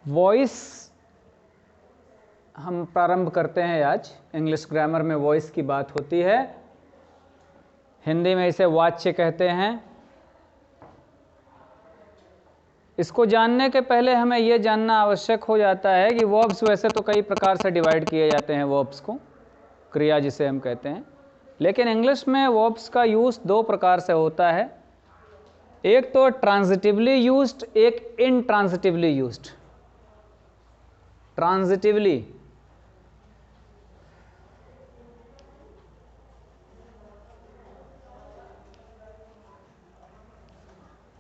Voice हम प्रारंभ करते हैं आज। इंग्लिश ग्रामर में वॉइस की बात होती है, हिंदी में इसे वाच्य कहते हैं। इसको जानने के पहले हमें यह जानना आवश्यक हो जाता है कि वर्ब्स वैसे तो कई प्रकार से डिवाइड किए जाते हैं, वर्ब्स को, क्रिया जिसे हम कहते हैं, लेकिन इंग्लिश में वर्ब्स का यूज दो प्रकार से होता है। एक तो ट्रांजिटिवली यूज्ड, एक इनट्रांजिटिवली यूज्ड। ट्रांजिटिवली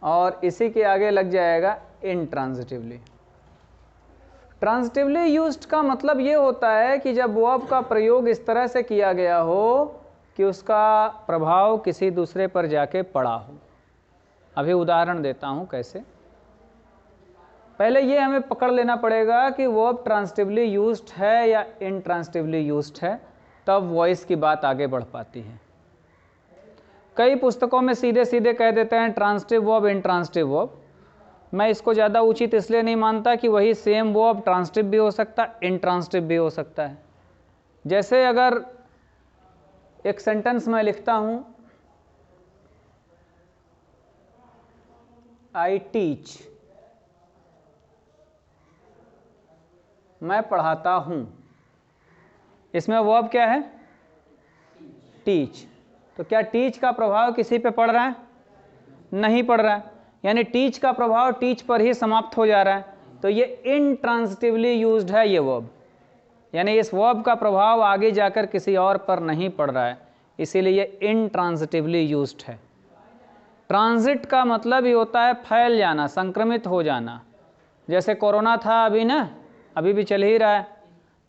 और इसी के आगे लग जाएगा इनट्रांजिटिवली। ट्रांजिटिवली यूज्ड का मतलब ये होता है कि जब वर्ब का प्रयोग इस तरह से किया गया हो कि उसका प्रभाव किसी दूसरे पर जाके पड़ा हो। अभी उदाहरण देता हूं कैसे। पहले ये हमें पकड़ लेना पड़ेगा कि वर्ब ट्रांजिटिवली यूज्ड है या इनट्रांजिटिवली यूज्ड है, तब वॉइस की बात आगे बढ़ पाती है। कई पुस्तकों में सीधे सीधे कह देते हैं ट्रांजिटिव वर्ब, इनट्रांजिटिव वर्ब। मैं इसको ज़्यादा उचित इसलिए नहीं मानता कि वही सेम वर्ब ट्रांजिटिव भी हो सकता है, इनट्रांजिटिव भी हो सकता है। जैसे अगर एक सेंटेंस मैं लिखता हूं, आई टीच, मैं पढ़ाता हूं, इसमें वर्ब क्या है? टीच। तो क्या टीच का प्रभाव किसी पे पड़ रहा है? नहीं पड़ रहा है, यानी टीच का प्रभाव टीच पर ही समाप्त हो जा रहा है। तो ये इनट्रांजिटिवली यूज्ड है ये वर्ब, यानी इस वर्ब का प्रभाव आगे जाकर किसी और पर नहीं पड़ रहा है, इसीलिए ये इनट्रांजिटिवली यूज्ड है। ट्रांजिट का मतलब ही होता है फैल जाना, संक्रमित हो जाना। जैसे कोरोना था अभी ना, अभी भी चल ही रहा है।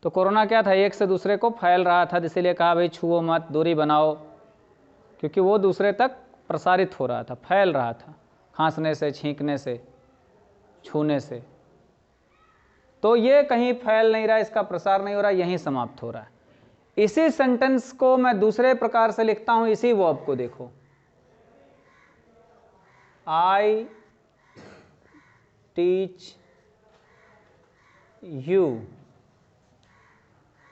तो कोरोना क्या था? एक से दूसरे को फैल रहा था, इसीलिए कहा भाई छुओ मत, दूरी बनाओ, क्योंकि वो दूसरे तक प्रसारित हो रहा था, फैल रहा था, खांसने से, छींकने से, छूने से। तो ये कहीं फैल नहीं रहा, इसका प्रसार नहीं हो रहा, यहीं समाप्त हो रहा है। इसी सेंटेंस को मैं दूसरे प्रकार से लिखता हूं, इसी वर्ब को देखो, आई टीच यू,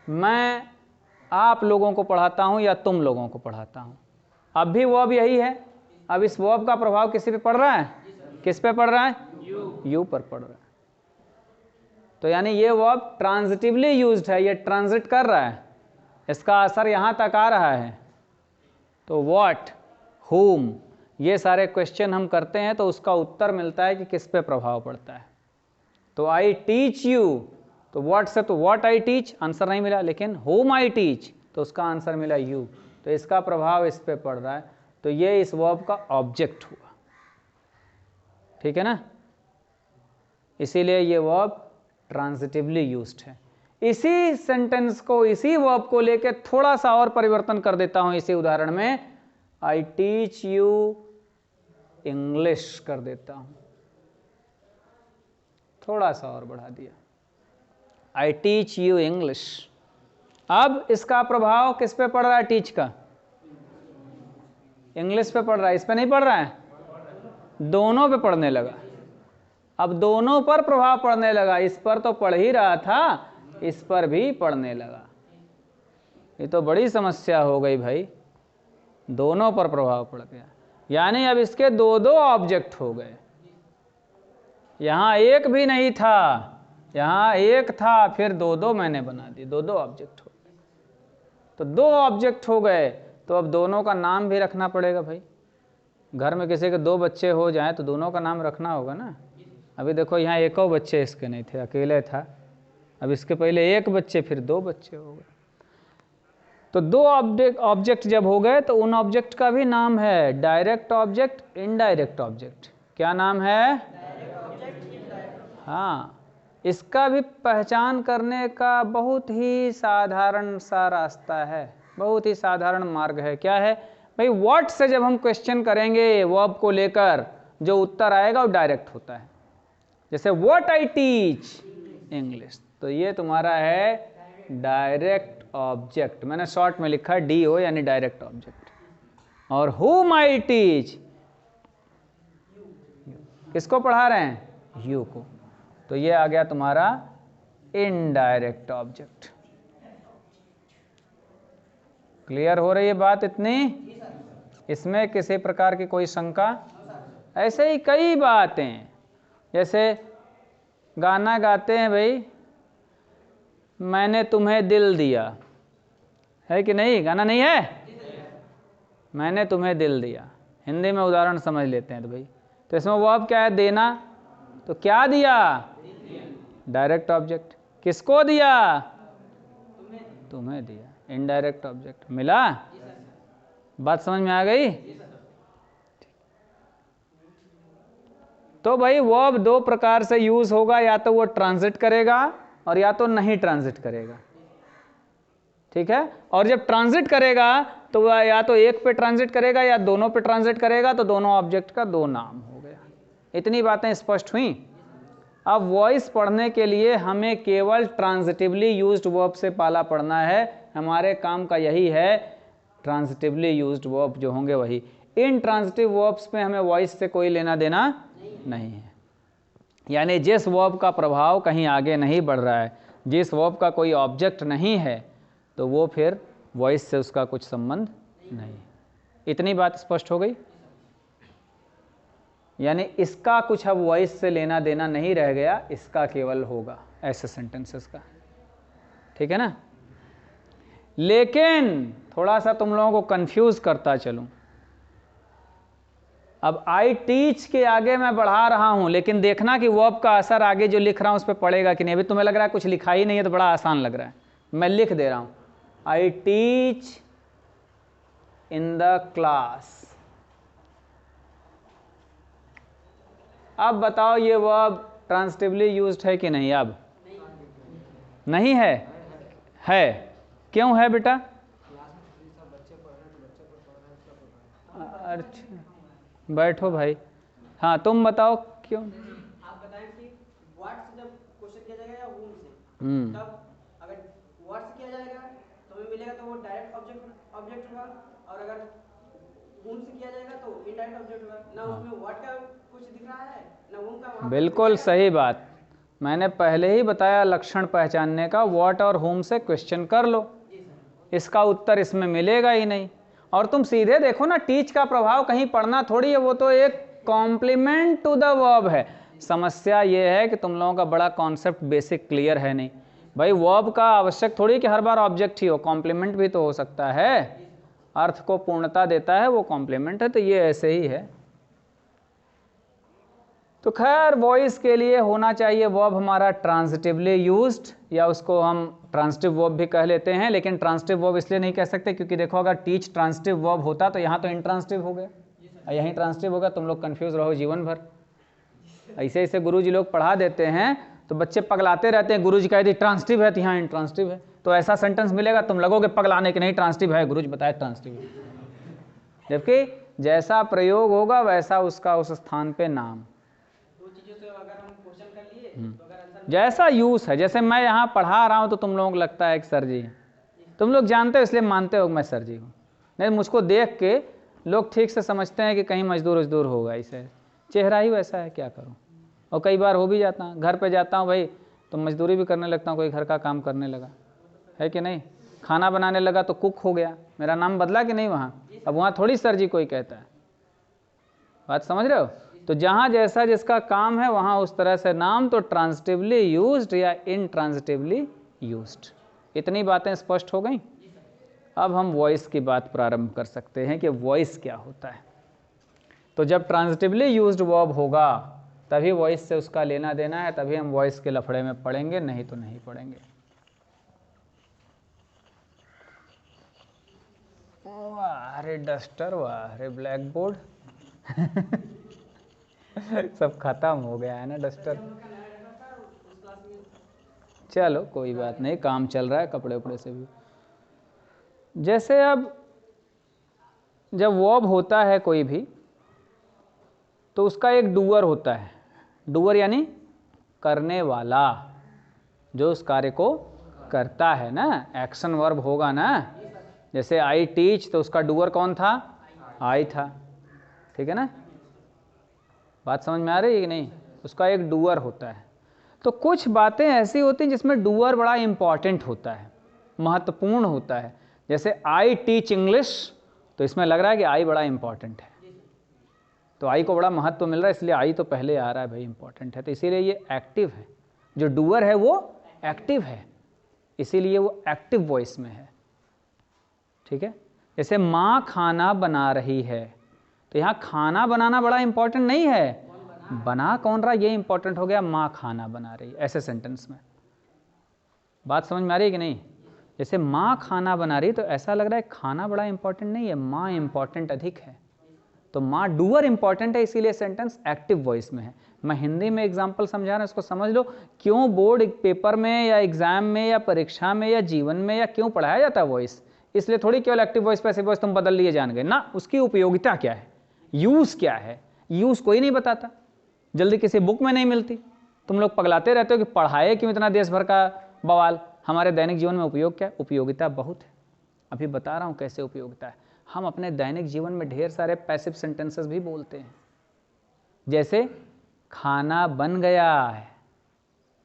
मैं आप लोगों को पढ़ाता हूं या तुम लोगों को पढ़ाता हूं। अब भी वर्ब यही है। अब इस वर्ब का प्रभाव किसी पे पड़ रहा है? किस पे पड़ रहा है? यू पर पड़ रहा है। तो यानी ये वर्ब ट्रांजिटिवली यूज्ड है, ये ट्रांजिट कर रहा है, इसका असर यहां तक आ रहा है। तो व्हाट, हुम, ये सारे क्वेश्चन हम करते हैं तो उसका उत्तर मिलता है कि किस पे प्रभाव पड़ता है। तो आई टीच यू, तो व्हाट से तो व्हाट आई टीच आंसर नहीं मिला, लेकिन होम आई टीच तो उसका आंसर मिला यू। तो इसका प्रभाव इस पे पड़ रहा है, तो ये इस वर्ब का ऑब्जेक्ट हुआ। ठीक है ना? इसीलिए ये वर्ब ट्रांजिटिवली यूज्ड है। इसी सेंटेंस को, इसी वर्ब को लेकर थोड़ा सा और परिवर्तन कर देता हूं इसी उदाहरण में, आई टीच यू इंग्लिश कर देता हूं, थोड़ा सा और बढ़ा दिया, आई टीच यू इंग्लिश। अब इसका प्रभाव किस पे पड़ रहा है? टीच का इंग्लिश पे पड़ रहा है, इस पे नहीं पड़ रहा है, दोनों पे पड़ने लगा। अब दोनों पर प्रभाव पड़ने लगा, इस पर तो पड़ ही रहा था, इस पर भी पड़ने लगा। ये तो बड़ी समस्या हो गई भाई, दोनों पर प्रभाव पड़ गया, यानी अब इसके दो दो ऑब्जेक्ट हो गए। यहां एक भी नहीं था, यहां एक था, फिर दो दो मैंने बना दिए, दो दो ऑब्जेक्ट हो गए। तो दो ऑब्जेक्ट हो गए, तो अब दोनों का नाम भी रखना पड़ेगा भाई। घर में किसी के दो बच्चे हो जाएं तो दोनों का नाम रखना होगा ना। अभी देखो यहाँ एक और बच्चे इसके नहीं थे, अकेले था, अब इसके पहले एक बच्चे, फिर दो बच्चे हो गए। तो दो ऑब्जेक्ट जब हो गए तो उन ऑब्जेक्ट का भी नाम है डायरेक्ट ऑब्जेक्ट, इनडायरेक्ट ऑब्जेक्ट। क्या नाम है? हाँ, इसका भी पहचान करने का बहुत ही साधारण सा रास्ता है, बहुत ही साधारण मार्ग है। क्या है भाई? व्हाट से जब हम क्वेश्चन करेंगे वर्ब को लेकर, जो उत्तर आएगा वो डायरेक्ट होता है। जैसे व्हाट आई टीच इंग्लिश, तो ये तुम्हारा है डायरेक्ट ऑब्जेक्ट, मैंने शॉर्ट में लिखा डी ओ, यानी डायरेक्ट ऑब्जेक्ट। और whom I teach, किसको पढ़ा रहे हैं? यू को। तो ये आ गया तुम्हारा इनडायरेक्ट ऑब्जेक्ट। क्लियर हो रही है बात इतनी? इसमें किसी प्रकार की कोई शंका? ऐसे ही कई बातें, जैसे गाना गाते हैं भाई, मैंने तुम्हें दिल दिया, है कि नहीं? गाना नहीं है? मैंने तुम्हें दिल दिया। हिंदी में उदाहरण समझ लेते हैं तो भाई, तो इसमें वर्ब क्या है? देना। तो क्या दिया? Direct object. किसको दिया? तुम्हें दिया। Indirect object. मिला? बात समझ में आ गई? तो भाई वर्ब दो प्रकार से यूज होगा, या तो वो ट्रांजिट करेगा और या तो नहीं ट्रांजिट करेगा। ठीक है? और जब ट्रांजिट करेगा तो वह या तो एक पे ट्रांजिट करेगा या दोनों पे ट्रांजिट करेगा, तो दोनों ऑब्जेक्ट का दो नाम हो गया। इतनी बातें स्पष्ट हुई? अब वॉइस पढ़ने के लिए हमें केवल ट्रांजिटिवली यूज्ड वर्ब से पाला पड़ना है। हमारे काम का यही है, ट्रांजिटिवली यूज्ड वर्ब जो होंगे वही। इन ट्रांजिटिव वर्ब्स में हमें वॉइस से कोई लेना देना नहीं है। यानी जिस वर्ब का प्रभाव कहीं आगे नहीं बढ़ रहा है, जिस वर्ब का कोई ऑब्जेक्ट नहीं है, तो वो फिर वॉइस से उसका कुछ संबंध नहीं। इतनी बात स्पष्ट हो गई? यानी इसका कुछ अब वॉइस से लेना देना नहीं रह गया, इसका केवल होगा ऐसे सेंटेंसेस का। ठीक है ना? लेकिन थोड़ा सा तुम लोगों को कंफ्यूज करता चलूं। अब आई टीच के आगे मैं बढ़ा रहा हूं, लेकिन देखना कि वर्ब का असर आगे जो लिख रहा हूं उस पर पड़ेगा कि नहीं। अभी तुम्हें लग रहा है कुछ लिखा ही नहीं है तो बड़ा आसान लग रहा है, मैं लिख दे रहा हूं, I teach in the class. अब बताओ ये वर्ब ट्रांजिटिवली यूज्ड है कि नहीं? अब नहीं है? है। क्यों है बेटा? अच्छा, बैठो भाई। हाँ तुम बताओ क्यों? आप बताएं कि व्हाट से जब क्वेश्चन किया जाएगा या whom से, तब अगर व्हाट से किया जाएगा तो हमें मिलेगा तो वो डायरेक्ट ऑब्जेक्ट होगा, और अगर whom से किया जाएगा तो इनडायरेक्ट ऑब्जेक्ट होगा। ना उसमें व्हाट का कुछ दिख रहा है ना whom का। वहां बिल्कुल सही बात। मैंने पहले ही बताया लक्षण पहचानने का, व्हाट और whom से क्वेश्चन कर लो, इसका उत्तर इसमें मिलेगा ही नहीं। और तुम सीधे देखो ना, टीच का प्रभाव कहीं पढ़ना थोड़ी है, वो तो एक कॉम्प्लीमेंट टू द वर्ब है। समस्या ये है कि तुम लोगों का बड़ा कॉन्सेप्ट बेसिक क्लियर है नहीं। भाई वर्ब का आवश्यक थोड़ी कि हर बार ऑब्जेक्ट ही हो, कॉम्प्लीमेंट भी तो हो सकता है। अर्थ को पूर्णता देता है वो कॉम्प्लीमेंट है, तो ये ऐसे ही है। तो खैर वॉइस के लिए होना चाहिए वर्ब हमारा ट्रांजिटिवली यूज्ड, या उसको हम ट्रांजिटिव वर्ब भी कह लेते हैं। लेकिन ट्रांजिटिव वर्ब इसलिए नहीं कह सकते क्योंकि देखो अगर टीच ट्रांजिटिव वर्ब होता तो यहाँ तो इंट्रांजिटिव हो गया, यहीं ट्रांजिटिव होगा, तुम लोग कंफ्यूज रहो जीवन भर। ऐसे ऐसे गुरुजी लोग पढ़ा देते हैं तो बच्चे पगलाते रहते हैं, गुरुजी कह दी ट्रांजिटिव है तो यहाँ इंट्रांजिटिव है, तो ऐसा सेंटेंस मिलेगा तुम लगोगे पगलाने के नहीं ट्रांजिटिव है, गुरुजी बताए ट्रांजिटिव है। जबकि जैसा प्रयोग होगा वैसा उसका उस स्थान पे नाम। जैसा यूज है, जैसे मैं यहाँ पढ़ा रहा हूँ तो तुम लोगों को लगता है कि सर जी, तुम लोग जानते हो इसलिए मानते हो मैं सर जी हूँ। नहीं, मुझको देख के लोग ठीक से समझते हैं कि कहीं मजदूर वजदूर होगा, इसे चेहरा ही वैसा है, क्या करूँ। और कई बार हो भी जाता हूँ, घर पे जाता हूँ भाई तो मजदूरी भी करने लगता हूँ, कोई घर का काम करने लगा है कि नहीं, खाना बनाने लगा तो कुक हो गया, मेरा नाम बदला कि नहीं वहाँ। अब वहाँ थोड़ी सर जी कोई कहता है, बात समझ रहे हो। तो जहाँ जैसा जिसका काम है वहाँ उस तरह से नाम, तो ट्रांजिटिवली यूज्ड या इनट्रांजिटिवली यूज्ड। इतनी बातें स्पष्ट हो गई। अब हम वॉइस की बात प्रारंभ कर सकते हैं कि वॉइस क्या होता है। तो जब ट्रांजिटिवली यूज्ड वर्ब होगा तभी वॉइस से उसका लेना देना है, तभी हम वॉइस के लफड़े में पढ़ेंगे, नहीं तो नहीं पढ़ेंगे। वाह रे डस्टर, वाह रे ब्लैक बोर्ड सब खत्म हो गया है ना डस्टर। चलो कोई बात नहीं, काम चल रहा है कपड़े उपड़े से भी। जैसे अब जब वर्ब होता है कोई भी तो उसका एक डूअर होता है। डूअर यानी करने वाला, जो उस कार्य को करता है ना, एक्शन वर्ब होगा ना। जैसे आई टीच तो उसका डूअर कौन था? आई था, ठीक है ना। बात समझ में आ रही है कि नहीं? उसका एक डूअर होता है। तो कुछ बातें ऐसी होती हैं जिसमें डूअर बड़ा इंपॉर्टेंट होता है, महत्वपूर्ण होता है। जैसे आई टीच इंग्लिश, तो इसमें लग रहा है कि आई बड़ा इंपॉर्टेंट है, तो आई को बड़ा महत्व मिल रहा है, इसलिए आई तो पहले आ रहा है भाई, इंपॉर्टेंट है, तो इसीलिए ये एक्टिव है। जो डूअर है वो एक्टिव है, इसीलिए वो एक्टिव वॉइस में है। ठीक है, जैसे माँ खाना बना रही है, तो यहाँ खाना बनाना बड़ा इंपॉर्टेंट नहीं है, बना कौन रहा ये इंपॉर्टेंट हो गया, माँ खाना बना रही, ऐसे सेंटेंस में। बात समझ में आ रही है कि नहीं? जैसे माँ खाना बना रही, तो ऐसा लग रहा है खाना बड़ा इंपॉर्टेंट नहीं है, माँ इंपॉर्टेंट अधिक है, तो माँ डूअर इंपॉर्टेंट है, इसीलिए सेंटेंस एक्टिव वॉइस में है। मैं हिंदी में एग्जाम्पल समझा रहा हूँ, इसको समझ लो। क्यों बोर्ड पेपर में या एग्जाम में या परीक्षा में या जीवन में या क्यों पढ़ाया जाता है वॉइस? इसलिए थोड़ी केवल एक्टिव वॉइस पैसिव वॉइस तुम बदल लिए जान गए ना, उसकी उपयोगिता क्या है, यूज़ क्या है, यूज़ कोई नहीं बताता, जल्दी किसी बुक में नहीं मिलती। तुम लोग पगलाते रहते हो कि पढ़ाए क्यों इतना देश भर का बवाल, हमारे दैनिक जीवन में उपयोग क्या है? उपयोगिता बहुत है, अभी बता रहा हूँ कैसे उपयोगिता है। हम अपने दैनिक जीवन में ढेर सारे पैसिव सेंटेंसेस भी बोलते हैं, जैसे खाना बन गया है,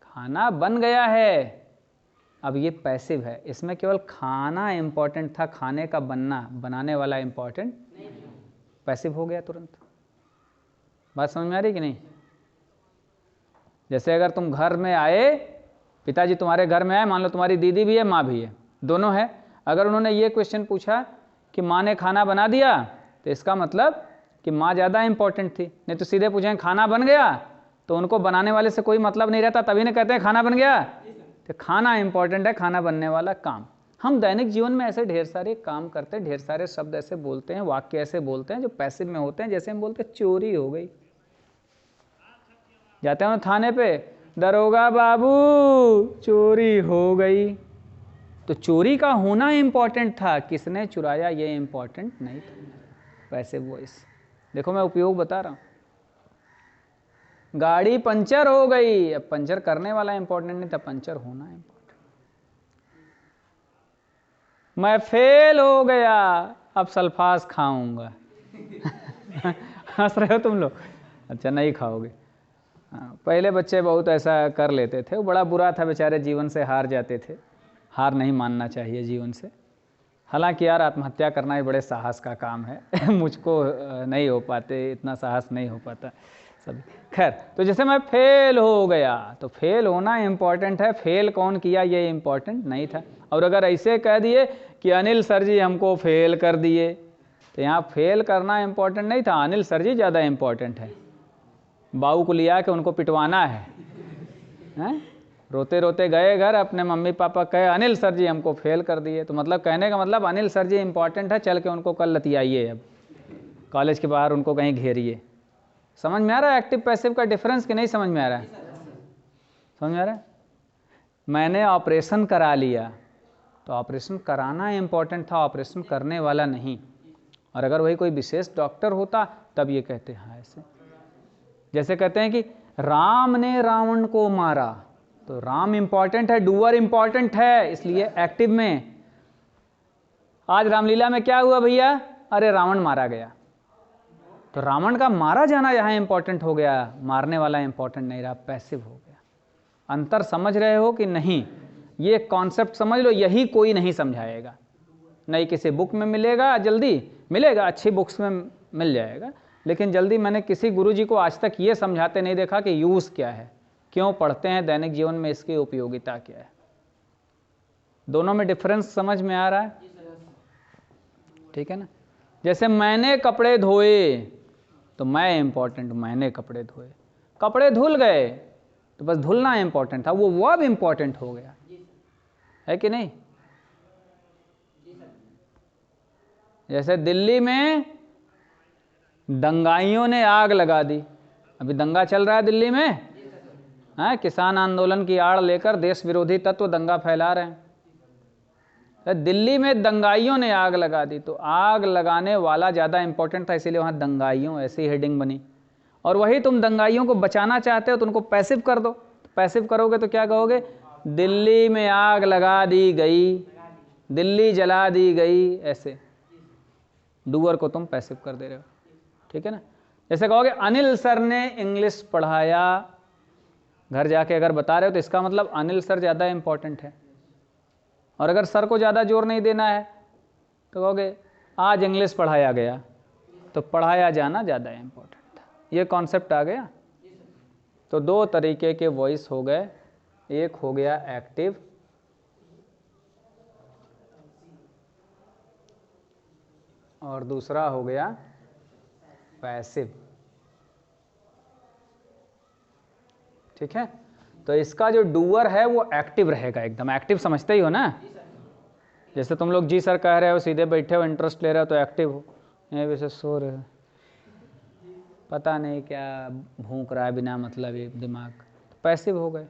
खाना बन गया है, अब ये पैसिव है, इसमें केवल खाना इंपॉर्टेंट था, खाने का बनना, बनाने वाला इंपॉर्टेंट नहीं, पैसिव हो गया तुरंत। बात समझ में आ रही कि नहीं? जैसे अगर तुम घर में आए, पिताजी तुम्हारे घर में आए, मान लो तुम्हारी दीदी भी है माँ भी है, दोनों है, अगर उन्होंने ये क्वेश्चन पूछा कि माँ ने खाना बना दिया, तो इसका मतलब कि माँ ज़्यादा इंपॉर्टेंट थी। नहीं तो सीधे पूछें खाना बन गया, तो उनको बनाने वाले से कोई मतलब नहीं रहता, तभी नहीं कहते हैं खाना बन गया। तो खाना इंपॉर्टेंट है, खाना बनने वाला काम। हम दैनिक जीवन में ऐसे ढेर सारे काम करते हैं, ढेर सारे शब्द ऐसे बोलते हैं, वाक्य ऐसे बोलते हैं जो पैसिव में होते हैं। जैसे हम बोलते हैं चोरी हो गई, जाते हैं थाने पे, दरोगा बाबू चोरी हो गई, तो चोरी का होना इंपॉर्टेंट था, किसने चुराया ये इंपॉर्टेंट नहीं था, पैसिव वॉइस। देखो मैं उपयोग बता रहा हूँ। गाड़ी पंचर हो गई, अब पंचर करने वाला इंपॉर्टेंट नहीं था, पंचर होना इंपॉर्टेंट। मैं फेल हो गया, अब सल्फास खाऊंगा। हंस रहे हो तुम लोग? अच्छा नहीं खाओगे। हाँ, पहले बच्चे बहुत ऐसा कर लेते थे, वो बड़ा बुरा था, बेचारे जीवन से हार जाते थे। हार नहीं मानना चाहिए जीवन से। हालांकि यार आत्महत्या करना ही बड़े साहस का काम है। मुझको नहीं हो पाते, इतना साहस नहीं हो पाता सभी। खैर, तो जैसे मैं फेल हो गया, तो फेल होना इंपॉर्टेंट है, फेल कौन किया ये इंपॉर्टेंट नहीं था। और अगर ऐसे कह दिए कि अनिल सर जी हमको फेल कर दिए, तो यहाँ फेल करना इंपॉर्टेंट नहीं था, अनिल सर जी ज़्यादा इंपॉर्टेंट है। बाबू को लिया कि उनको पिटवाना है, हैं? रोते रोते गए घर, अपने मम्मी पापा कहे अनिल सर जी हमको फेल कर दिए, तो मतलब कहने का मतलब अनिल सर जी इंपॉर्टेंट है, चल के उनको कल लतियाइए, अब कॉलेज के बाहर उनको कहीं घेरिए। समझ में आ रहा है एक्टिव पैसिव का डिफरेंस कि नहीं समझ में आ रहा है? समझ में आ रहा है? मैंने ऑपरेशन करा लिया, तो ऑपरेशन कराना इंपॉर्टेंट था, ऑपरेशन करने वाला नहीं। और अगर वही कोई विशेष डॉक्टर होता तब ये कहते हैं ऐसे। जैसे कहते हैं कि राम ने रावण को मारा, तो राम इंपॉर्टेंट है, डूअर इंपॉर्टेंट है, इसलिए एक्टिव में। आज रामलीला में क्या हुआ भैया? अरे रावण मारा गया, तो रावण का मारा जाना यहाँ इंपॉर्टेंट हो गया, मारने वाला इंपॉर्टेंट नहीं रहा, पैसिव हो गया। अंतर समझ रहे हो कि नहीं? ये कॉन्सेप्ट समझ लो, यही कोई नहीं समझाएगा, नहीं किसी बुक में मिलेगा, जल्दी मिलेगा, अच्छी बुक्स में मिल जाएगा, लेकिन जल्दी मैंने किसी गुरुजी को आज तक ये समझाते नहीं देखा कि यूज़ क्या है, क्यों पढ़ते हैं दैनिक जीवन में, इसकी उपयोगिता क्या है। दोनों में डिफरेंस समझ में आ रहा है? ठीक है ना? जैसे मैंने कपड़े धोए, तो मैं इंपॉर्टेंट, मैंने कपड़े धोए, कपड़े धुल गए, तो बस धुलना इंपॉर्टेंट था, वो वर्ब इंपॉर्टेंट हो गया, है कि नहीं? जैसे दिल्ली में दंगाइयों ने आग लगा दी, अभी दंगा चल रहा है दिल्ली में, है? किसान आंदोलन की आड़ लेकर देश विरोधी तत्व दंगा फैला रहे हैं। दिल्ली में दंगाइयों ने आग लगा दी, तो आग लगाने वाला ज़्यादा इंपॉर्टेंट था, इसीलिए वहाँ दंगाइयों ऐसी हेडिंग बनी। और वही तुम दंगाइयों को बचाना चाहते हो तो उनको पैसिव कर दो, पैसिव करोगे तो क्या कहोगे? दिल्ली में आग लगा दी गई, दिल्ली जला दी गई, ऐसे डूअर को तुम पैसिव कर दे रहे हो। ठीक है ना? जैसे कहोगे अनिल सर ने इंग्लिश पढ़ाया, घर जाके अगर बता रहे हो तो इसका मतलब अनिल सर ज़्यादा इम्पोर्टेंट है। और अगर सर को ज़्यादा जोर नहीं देना है तो कहोगे आज इंग्लिश पढ़ाया गया, तो पढ़ाया जाना ज़्यादा इम्पोर्टेंट था। ये कॉन्सेप्ट आ गया। तो दो तरीके के वॉइस हो गए, एक हो गया एक्टिव और दूसरा हो गया पैसिव। ठीक है, तो इसका जो डूअर है वो एक्टिव रहेगा, एकदम एक्टिव, समझते ही हो ना। जैसे तुम लोग जी सर कह रहे हो, सीधे बैठे हो, इंटरेस्ट ले रहे हो तो एक्टिव हो, ये वैसे सो रहे हो, पता नहीं क्या भूख रहा है बिना मतलब ये दिमाग, तो पैसिव हो गए।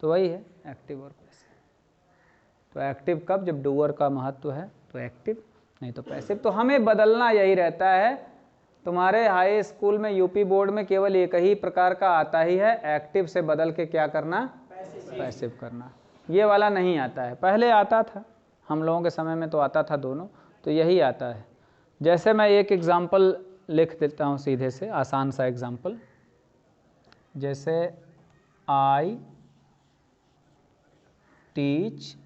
तो वही है एक्टिव और पैसिव। तो एक्टिव कब, जब डूअर का महत्व है तो एक्टिव, नहीं तो पैसिव। तो हमें बदलना यही रहता है। तुम्हारे हाई स्कूल में यूपी बोर्ड में केवल एक ही प्रकार का आता ही है, एक्टिव से बदल के क्या करना, पैसिव करना। ये वाला नहीं आता है, पहले आता था, हम लोगों के समय में तो आता था दोनों, तो यही आता है। जैसे मैं एक एग्जाम्पल लिख देता हूँ सीधे से, आसान सा एग्जाम्पल, जैसे आई टीच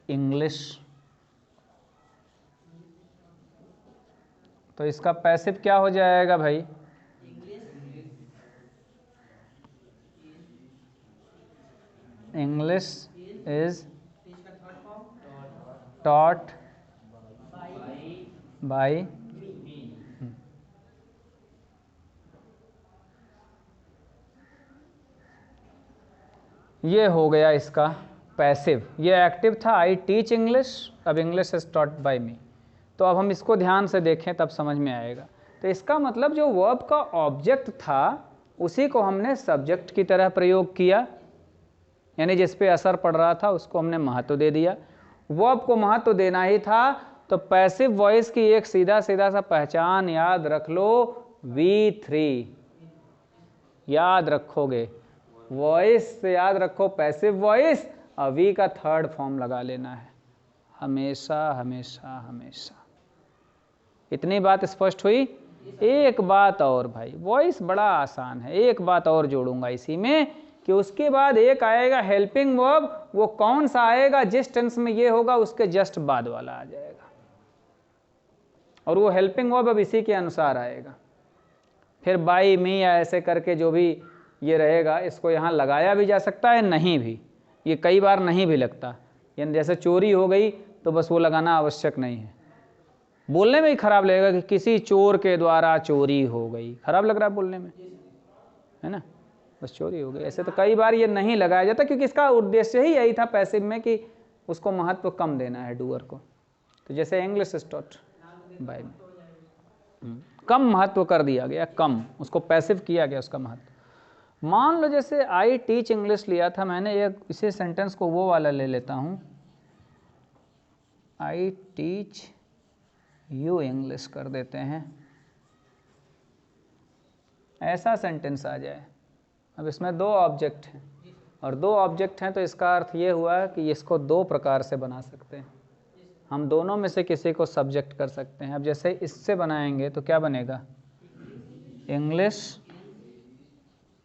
इंग्लिश, तो इसका पैसिव क्या हो जाएगा भाई, इंग्लिश इज taught by ये हो गया इसका पैसिव। ये एक्टिव था, आई टीच इंग्लिश, अब इंग्लिश इज टॉट बाय मी। तो अब हम इसको ध्यान से देखें तब समझ में आएगा। तो इसका मतलब जो वर्ब का ऑब्जेक्ट था उसी को हमने सब्जेक्ट की तरह प्रयोग किया, यानी जिस पे असर पड़ रहा था उसको हमने महत्व दे दिया। वर्ब को महत्व देना ही था, तो पैसिव वॉइस की एक सीधा सीधा सा पहचान याद रख लो, V3 याद रखोगे, वॉइस से याद रखो पैसिव वॉइस, और वी का थर्ड फॉर्म लगा लेना है, हमेशा हमेशा हमेशा। इतनी बात स्पष्ट हुई। एक बात और भाई, वॉइस बड़ा आसान है, एक बात और जोड़ूंगा इसी में कि उसके बाद एक आएगा हेल्पिंग वर्ब, वो कौन सा आएगा, जिस टेंस में ये होगा उसके जस्ट बाद वाला आ जाएगा, और वो हेल्पिंग वर्ब अब इसी के अनुसार आएगा। फिर बाई मी या ऐसे करके जो भी ये रहेगा, इसको यहाँ लगाया भी जा सकता है, नहीं भी, ये कई बार नहीं भी लगता, यानी जैसे चोरी हो गई तो बस वो लगाना आवश्यक नहीं है। बोलने में ही खराब लगेगा कि किसी चोर के द्वारा चोरी हो गई, खराब लग रहा है बोलने में, है ना, बस चोरी हो गई। ऐसे तो कई बार ये नहीं लगाया जाता, क्योंकि इसका उद्देश्य ही यही था पैसिव में कि उसको महत्व कम देना है डूअर को। तो जैसे इंग्लिश इज टॉट बाय मी, कम महत्व कर दिया गया, कम, उसको पैसिव किया गया उसका महत्व। मान लो जैसे आई टीच इंग्लिश लिया था मैंने, एक इसी सेंटेंस को वो वाला ले लेता हूँ, आई टीच यू इंग्लिश कर देते हैं, ऐसा सेंटेंस आ जाए। अब इसमें दो ऑब्जेक्ट हैं, और दो ऑब्जेक्ट हैं तो इसका अर्थ ये हुआ कि इसको दो प्रकार से बना सकते हैं, हम दोनों में से किसी को सब्जेक्ट कर सकते हैं। अब जैसे इससे बनाएंगे तो क्या बनेगा, इंग्लिश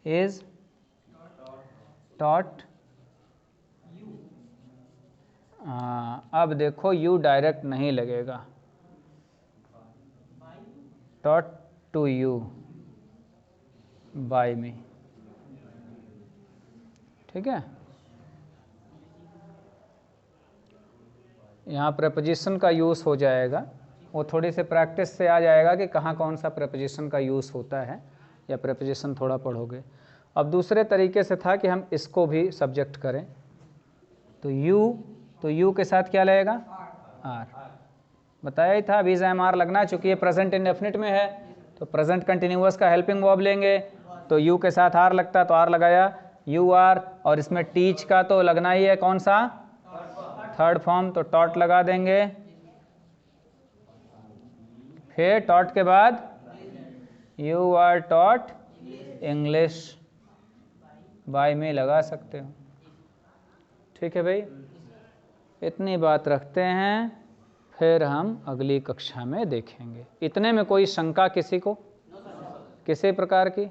इज टॉट, अब देखो यू डायरेक्ट नहीं लगेगा, टॉट टू यू बाय मी, ठीक है। यहाँ प्रेपोजिशन का यूज़ हो जाएगा, वो थोड़ी सी प्रैक्टिस से आ जाएगा कि कहाँ कौन सा प्रेपोजिशन का यूज़ होता है, या प्रेपोजिशन थोड़ा पढ़ोगे। अब दूसरे तरीके से था कि हम इसको भी सब्जेक्ट करें, तो यू के साथ क्या लगेगा, आर, बताया ही था, बीज एम आर लगना, चूंकि ये प्रेजेंट इंडेफिनिट में है तो प्रेजेंट कंटिन्यूअस का हेल्पिंग वर्ब लेंगे, तो यू के साथ आर लगता तो आर लगाया, यू आर, और इसमें टीच का तो लगना ही है कौन सा, थर्ड फॉर्म, तो टॉट लगा देंगे। फिर टॉट के बाद you are taught English by me लगा सकते हो, ठीक है भाई। इतनी बात रखते हैं, फिर हम अगली कक्षा में देखेंगे। इतने में कोई शंका किसी को, किसी प्रकार की?